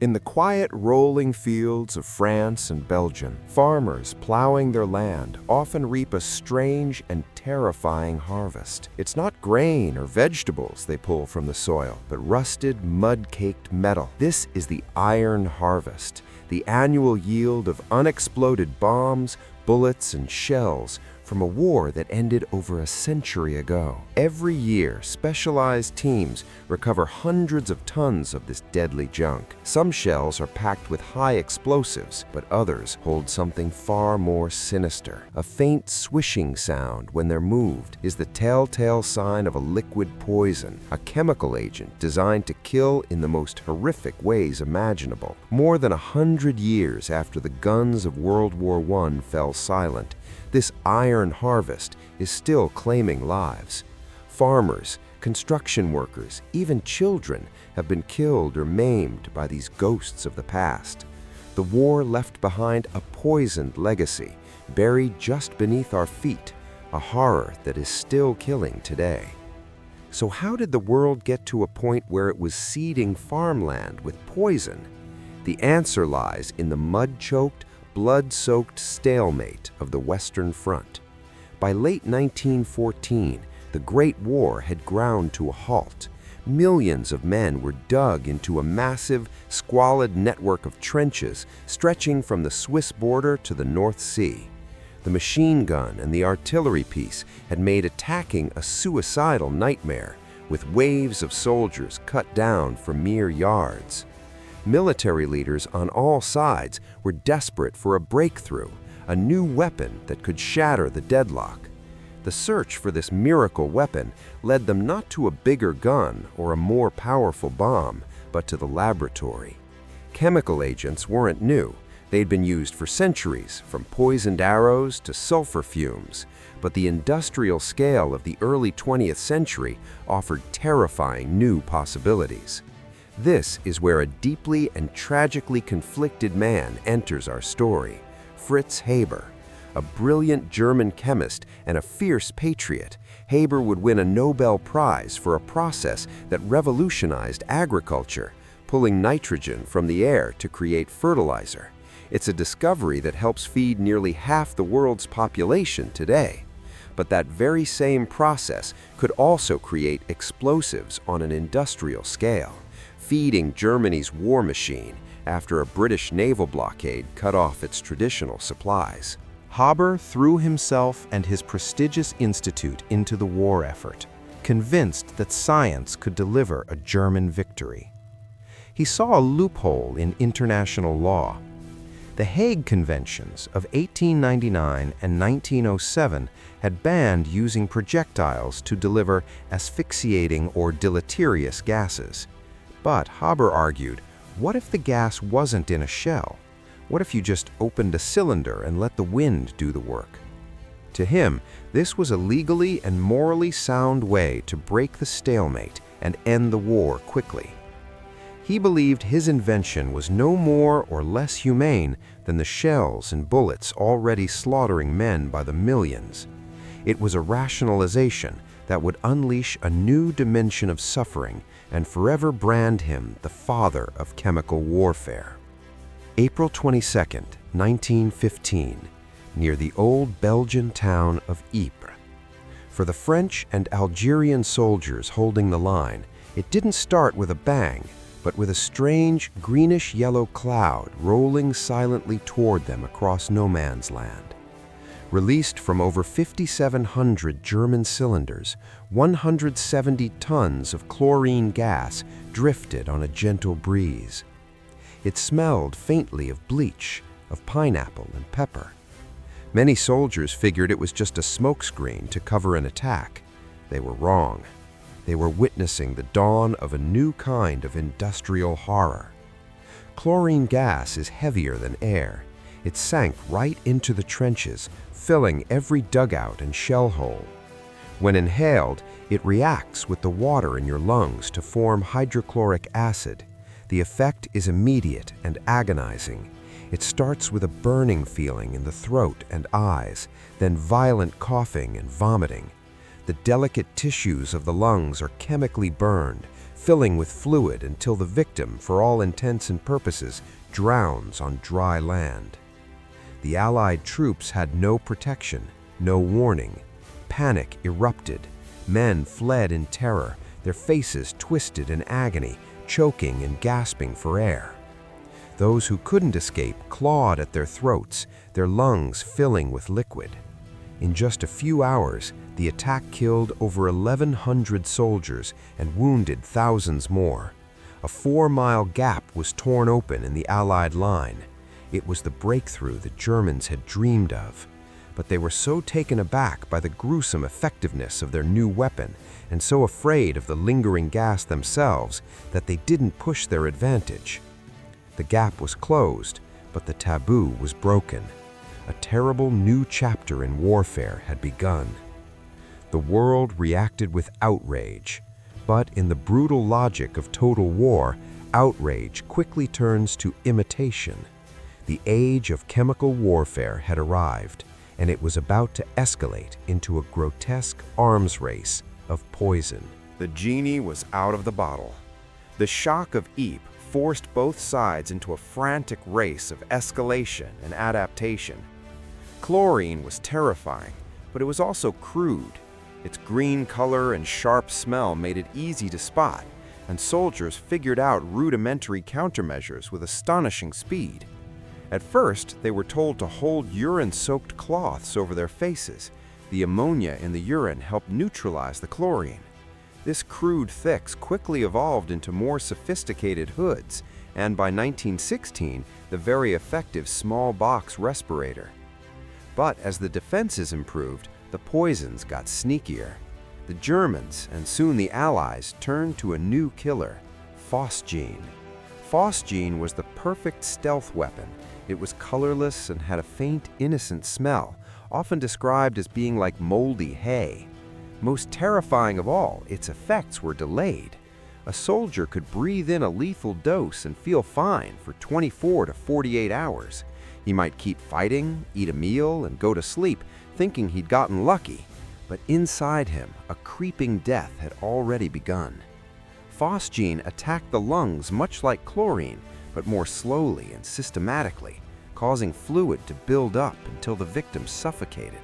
In the quiet, rolling fields of France and Belgium, farmers plowing their land often reap a strange and terrifying harvest. It's not grain or vegetables they pull from the soil, but rusted, mud-caked metal. This is the iron harvest, the annual yield of unexploded bombs, bullets, and shells from a war that ended over a century ago. Every year, specialized teams recover hundreds of tons of this deadly junk. Some shells are packed with high explosives, but others hold something far more sinister. A faint swishing sound when they're moved is the telltale sign of a liquid poison, a chemical agent designed to kill in the most horrific ways imaginable. More than 100 years after the guns of World War I fell silent, this iron harvest is still claiming lives. Farmers, construction workers, even children have been killed or maimed by these ghosts of the past. The war left behind a poisoned legacy, buried just beneath our feet, a horror that is still killing today. So how did the world get to a point where it was seeding farmland with poison? The answer lies in the mud-choked, blood-soaked stalemate of the Western Front. By late 1914, the Great War had ground to a halt. Millions of men were dug into a massive, squalid network of trenches stretching from the Swiss border to the North Sea. The machine gun and the artillery piece had made attacking a suicidal nightmare, with waves of soldiers cut down for mere yards. Military leaders on all sides were desperate for a breakthrough, a new weapon that could shatter the deadlock. The search for this miracle weapon led them not to a bigger gun or a more powerful bomb, but to the laboratory. Chemical agents weren't new. They'd been used for centuries, from poisoned arrows to sulfur fumes. But the industrial scale of the early 20th century offered terrifying new possibilities. This is where a deeply and tragically conflicted man enters our story, Fritz Haber. A brilliant German chemist and a fierce patriot, Haber would win a Nobel Prize for a process that revolutionized agriculture, pulling nitrogen from the air to create fertilizer. It's a discovery that helps feed nearly half the world's population today. But that very same process could also create explosives on an industrial scale, feeding Germany's war machine after a British naval blockade cut off its traditional supplies. Haber threw himself and his prestigious institute into the war effort, convinced that science could deliver a German victory. He saw a loophole in international law. The Hague Conventions of 1899 and 1907 had banned using projectiles to deliver asphyxiating or deleterious gases. But Haber argued, what if the gas wasn't in a shell? What if you just opened a cylinder and let the wind do the work? To him, this was a legally and morally sound way to break the stalemate and end the war quickly. He believed his invention was no more or less humane than the shells and bullets already slaughtering men by the millions. It was a rationalization that would unleash a new dimension of suffering and forever brand him the father of chemical warfare. April 22, 1915, near the old Belgian town of Ypres. For the French and Algerian soldiers holding the line, it didn't start with a bang, but with a strange greenish-yellow cloud rolling silently toward them across no man's land. Released from over 5,700 German cylinders, 170 tons of chlorine gas drifted on a gentle breeze. It smelled faintly of bleach, of pineapple and pepper. Many soldiers figured it was just a smokescreen to cover an attack. They were wrong. They were witnessing the dawn of a new kind of industrial horror. Chlorine gas is heavier than air. It sank right into the trenches, filling every dugout and shell hole. When inhaled, it reacts with the water in your lungs to form hydrochloric acid. The effect is immediate and agonizing. It starts with a burning feeling in the throat and eyes, then violent coughing and vomiting. The delicate tissues of the lungs are chemically burned, filling with fluid until the victim, for all intents and purposes, drowns on dry land. The Allied troops had no protection, no warning. Panic erupted. Men fled in terror, their faces twisted in agony, choking and gasping for air. Those who couldn't escape clawed at their throats, their lungs filling with liquid. In just a few hours, the attack killed over 1,100 soldiers and wounded thousands more. A 4-mile gap was torn open in the Allied line. It was the breakthrough the Germans had dreamed of. But they were so taken aback by the gruesome effectiveness of their new weapon and so afraid of the lingering gas themselves that they didn't push their advantage. The gap was closed, but the taboo was broken. A terrible new chapter in warfare had begun. The world reacted with outrage, but in the brutal logic of total war, outrage quickly turns to imitation. The age of chemical warfare had arrived, and it was about to escalate into a grotesque arms race of poison. The genie was out of the bottle. The shock of Ypres forced both sides into a frantic race of escalation and adaptation. Chlorine was terrifying, but it was also crude. Its green color and sharp smell made it easy to spot, and soldiers figured out rudimentary countermeasures with astonishing speed. At first, they were told to hold urine-soaked cloths over their faces. The ammonia in the urine helped neutralize the chlorine. This crude fix quickly evolved into more sophisticated hoods, and by 1916, the very effective small box respirator. But as the defenses improved, the poisons got sneakier. The Germans, and soon the Allies, turned to a new killer, phosgene. Phosgene was the perfect stealth weapon. It was colorless and had a faint, innocent smell, often described as being like moldy hay. Most terrifying of all, its effects were delayed. A soldier could breathe in a lethal dose and feel fine for 24 to 48 hours. He might keep fighting, eat a meal, and go to sleep, thinking he'd gotten lucky. But inside him, a creeping death had already begun. Phosgene attacked the lungs much like chlorine, but more slowly and systematically, causing fluid to build up until the victim suffocated.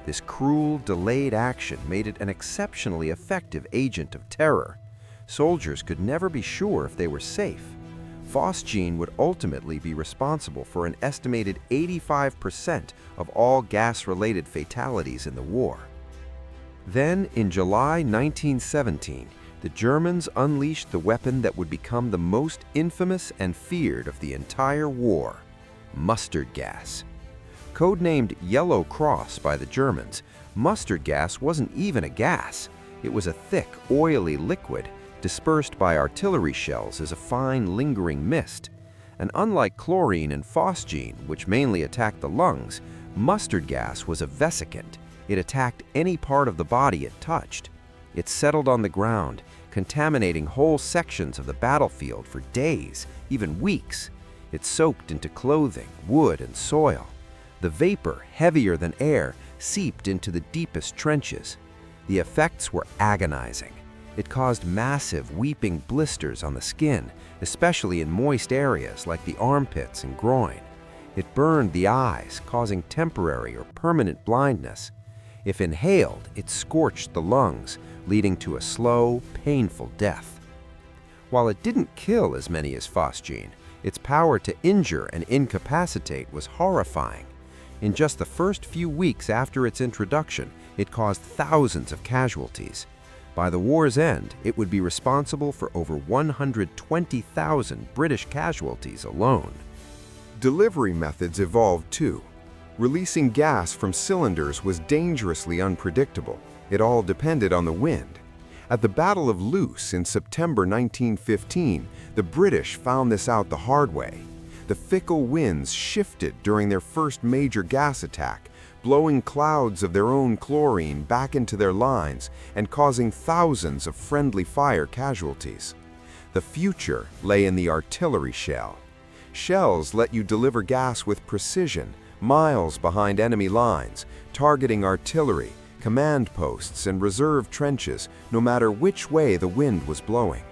This cruel, delayed action made it an exceptionally effective agent of terror. Soldiers could never be sure if they were safe. Phosgene would ultimately be responsible for an estimated 85% of all gas-related fatalities in the war. Then, in July 1917, the Germans unleashed the weapon that would become the most infamous and feared of the entire war: mustard gas. Codenamed Yellow Cross by the Germans, mustard gas wasn't even a gas. It was a thick, oily liquid dispersed by artillery shells as a fine, lingering mist. And unlike chlorine and phosgene, which mainly attacked the lungs, mustard gas was a vesicant. It attacked any part of the body it touched. It settled on the ground, contaminating whole sections of the battlefield for days, even weeks. It soaked into clothing, wood, and soil. The vapor, heavier than air, seeped into the deepest trenches. The effects were agonizing. It caused massive, weeping blisters on the skin, especially in moist areas like the armpits and groin. It burned the eyes, causing temporary or permanent blindness. If inhaled, it scorched the lungs, leading to a slow, painful death. While it didn't kill as many as phosgene, its power to injure and incapacitate was horrifying. In just the first few weeks after its introduction, it caused thousands of casualties. By the war's end, it would be responsible for over 120,000 British casualties alone. Delivery methods evolved too. Releasing gas from cylinders was dangerously unpredictable. It all depended on the wind. At the Battle of Loos in September 1915, the British found this out the hard way. The fickle winds shifted during their first major gas attack, blowing clouds of their own chlorine back into their lines and causing thousands of friendly fire casualties. The future lay in the artillery shell. Shells let you deliver gas with precision, miles behind enemy lines, targeting artillery, command posts, and reserve trenches, no matter which way the wind was blowing.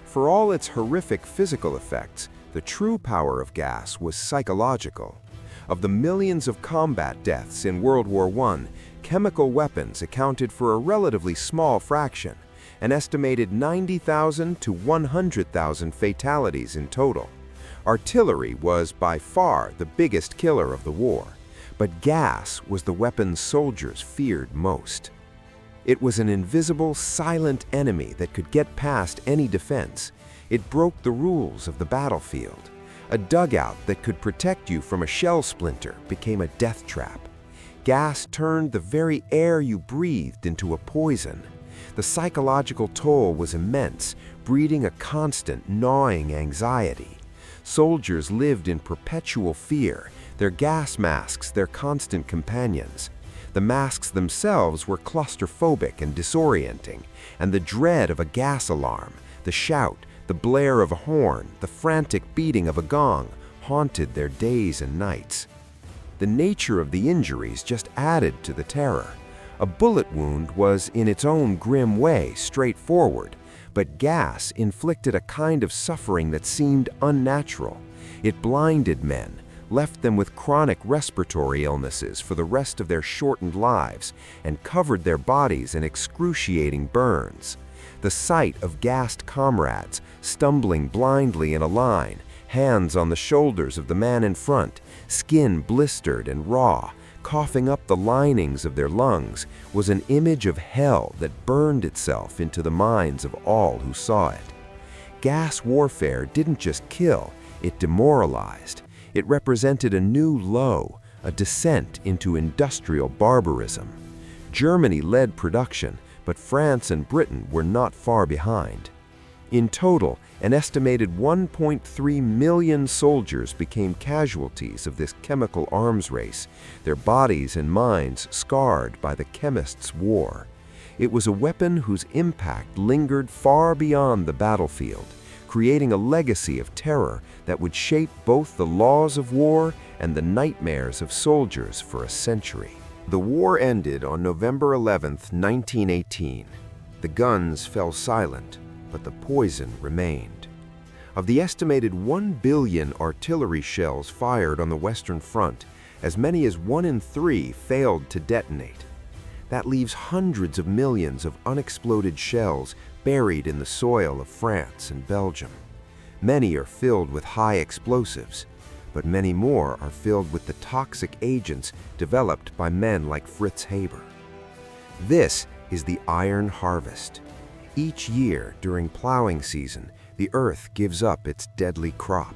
For all its horrific physical effects, the true power of gas was psychological. Of the millions of combat deaths in World War I, chemical weapons accounted for a relatively small fraction, an estimated 90,000 to 100,000 fatalities in total. Artillery was by far the biggest killer of the war, but gas was the weapon soldiers feared most. It was an invisible, silent enemy that could get past any defense. It broke the rules of the battlefield. A dugout that could protect you from a shell splinter became a death trap. Gas turned the very air you breathed into a poison. The psychological toll was immense, breeding a constant, gnawing anxiety. Soldiers lived in perpetual fear, their gas masks their constant companions. The masks themselves were claustrophobic and disorienting, and the dread of a gas alarm, the shout, the blare of a horn, the frantic beating of a gong haunted their days and nights. The nature of the injuries just added to the terror. A bullet wound was, in its own grim way, straightforward, but gas inflicted a kind of suffering that seemed unnatural. It blinded men, left them with chronic respiratory illnesses for the rest of their shortened lives, and covered their bodies in excruciating burns. The sight of gassed comrades, stumbling blindly in a line, hands on the shoulders of the man in front, skin blistered and raw, coughing up the linings of their lungs, was an image of hell that burned itself into the minds of all who saw it. Gas warfare didn't just kill, it demoralized. It represented a new low, a descent into industrial barbarism. Germany led production, but France and Britain were not far behind. In total, an estimated 1.3 million soldiers became casualties of this chemical arms race, their bodies and minds scarred by the chemists' war. It was a weapon whose impact lingered far beyond the battlefield, creating a legacy of terror that would shape both the laws of war and the nightmares of soldiers for a century. The war ended on November 11, 1918. The guns fell silent, but the poison remained. Of the estimated 1 billion artillery shells fired on the Western Front, as many as 1 in 3 failed to detonate. That leaves hundreds of millions of unexploded shells buried in the soil of France and Belgium. Many are filled with high explosives, but many more are filled with the toxic agents developed by men like Fritz Haber. This is the iron harvest. Each year during plowing season, the earth gives up its deadly crop.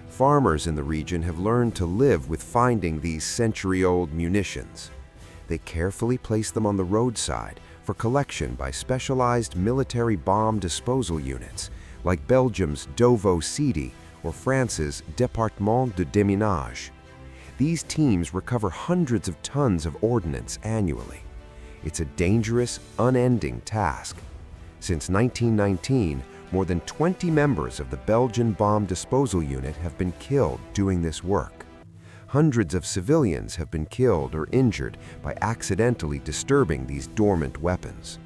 Farmers in the region have learned to live with finding these century-old munitions. They carefully place them on the roadside for collection by specialized military bomb disposal units, like Belgium's WWI or France's Département de Déminage. These teams recover hundreds of tons of ordnance annually. It's a dangerous, unending task. Since 1919, more than 20 members of the Belgian Bomb Disposal Unit have been killed doing this work. Hundreds of civilians have been killed or injured by accidentally disturbing these dormant weapons.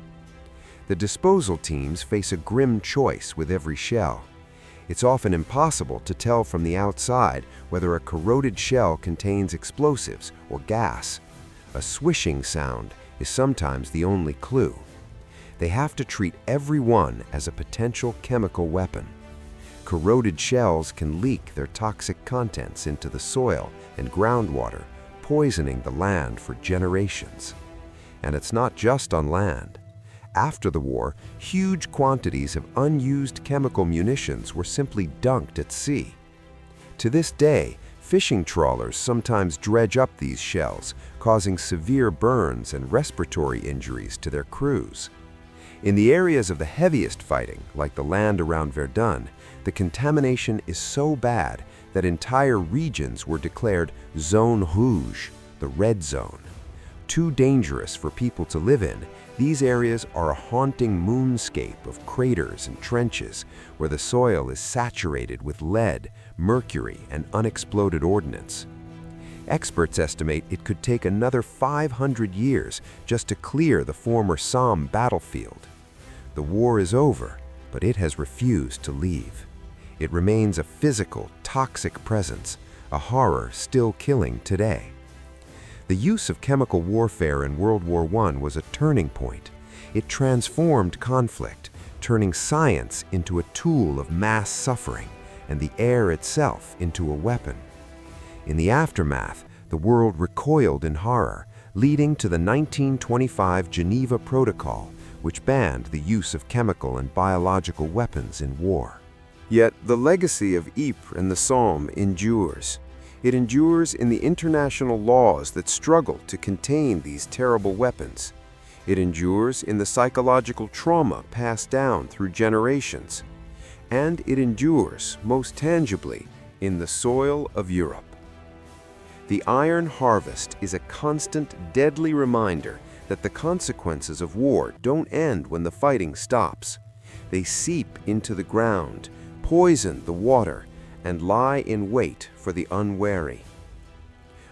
The disposal teams face a grim choice with every shell. It's often impossible to tell from the outside whether a corroded shell contains explosives or gas. A swishing sound is sometimes the only clue. They have to treat every one as a potential chemical weapon. Corroded shells can leak their toxic contents into the soil and groundwater, poisoning the land for generations. And it's not just on land. After the war, huge quantities of unused chemical munitions were simply dunked at sea. To this day, fishing trawlers sometimes dredge up these shells, causing severe burns and respiratory injuries to their crews. In the areas of the heaviest fighting, like the land around Verdun, the contamination is so bad that entire regions were declared Zone Rouge, the red zone. Too dangerous for people to live in, these areas are a haunting moonscape of craters and trenches where the soil is saturated with lead, mercury, and unexploded ordnance. Experts estimate it could take another 500 years just to clear the former Somme battlefield. The war is over, but it has refused to leave. It remains a physical, toxic presence, a horror still killing today. The use of chemical warfare in World War I was a turning point. It transformed conflict, turning science into a tool of mass suffering and the air itself into a weapon. In the aftermath, the world recoiled in horror, leading to the 1925 Geneva Protocol, which banned the use of chemical and biological weapons in war. Yet the legacy of Ypres and the Somme endures. It endures in the international laws that struggle to contain these terrible weapons. It endures in the psychological trauma passed down through generations. And it endures, most tangibly, in the soil of Europe. The iron harvest is a constant, deadly reminder that the consequences of war don't end when the fighting stops. They seep into the ground, poison the water, and lie in wait for the unwary.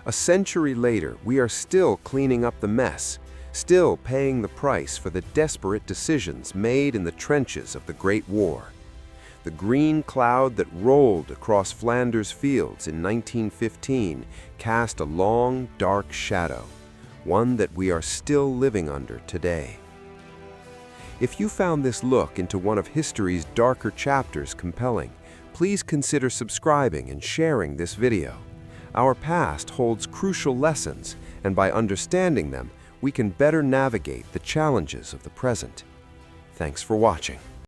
A century later, we are still cleaning up the mess, still paying the price for the desperate decisions made in the trenches of the Great War. The green cloud that rolled across Flanders fields in 1915 cast a long, dark shadow, one that we are still living under today. If you found this look into one of history's darker chapters compelling, please consider subscribing and sharing this video. Our past holds crucial lessons, and by understanding them, we can better navigate the challenges of the present. Thanks for watching.